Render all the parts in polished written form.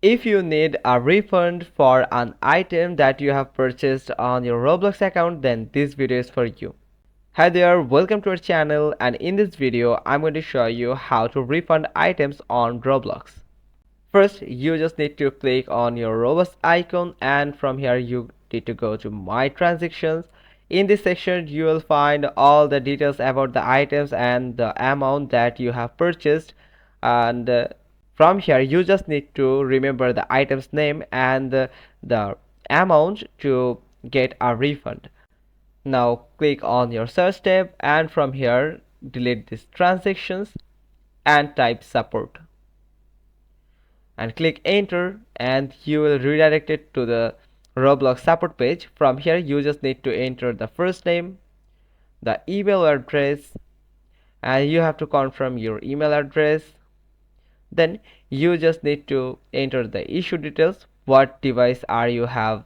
If you need a refund for an item that you have purchased on your Roblox account, then this video is for you. Hi there, welcome to our channel, and in this video I'm going to show you how to refund items on Roblox. First, you just need to click on your Roblox icon, and from here you need to go to My Transactions. In this section you will find all the details about the items and the amount that you have purchased, and from here you just need to remember the item's name and the amount to get a refund. Now click on your search tab, and from here delete these transactions and type support and click enter, and you will redirect it to the Roblox support page. From here you just need to enter the first name, the email address, and you have to confirm your email address. Then you just need to enter the issue details. What device are you have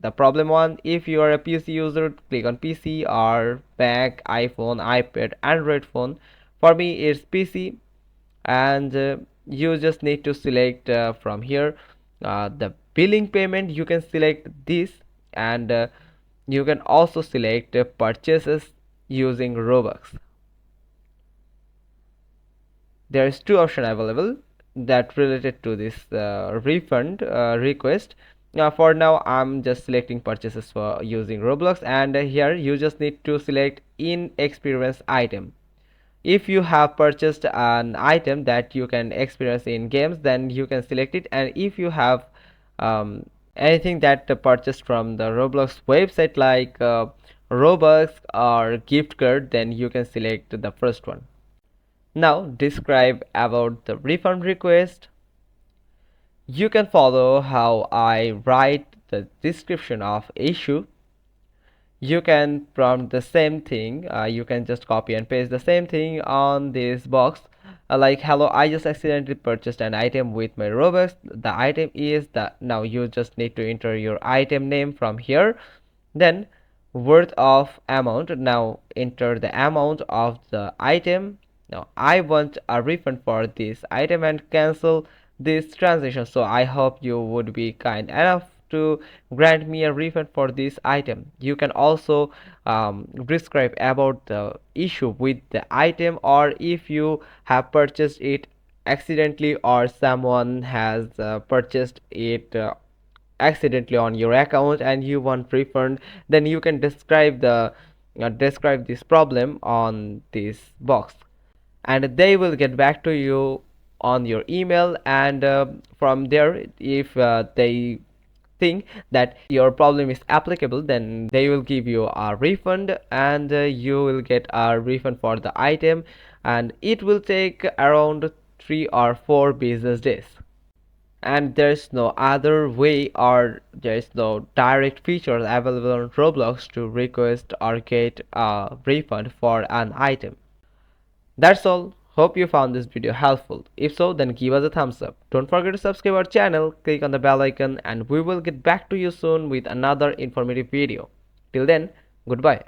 the problem on? If you are a PC user, click on PC, or Mac, iPhone, iPad, Android phone. For me it's PC, and you just need to select from here the billing payment. You can select this, and you can also select purchases using Robux. There is two options available that related to this refund request. Now for now I'm just selecting purchases for using Roblox, and here you just need to select in experience item. If you have purchased an item that you can experience in games, then you can select it. And if you have anything that purchased from the Roblox website, like Robux or gift card, then you can select the first one. Now describe about the refund request. You can follow how I write the description of issue. You can prompt the same thing. You can just copy and paste the same thing on this box, like hello, I just accidentally purchased an item with my Robux. The item is the, now you just need to enter your item name from here. Then worth of amount, now enter the amount of the item. Now I want a refund for this item and cancel this transaction, so I hope you would be kind enough to grant me a refund for this item. You can also describe about the issue with the item, or if you have purchased it accidentally or someone has purchased it accidentally on your account and you want refund, then you can describe this problem on this box, and they will get back to you on your email. And from there, if they think that your problem is applicable, then they will give you a refund, and you will get a refund for the item, and it will take around 3 or 4 business days. And there's no other way, or there's no direct features available on Roblox to request or get a refund for an item. That's all. Hope you found this video helpful. If so, then give us a thumbs up. Don't forget to subscribe our channel, click on the bell icon, and we will get back to you soon with another informative video. Till then, goodbye.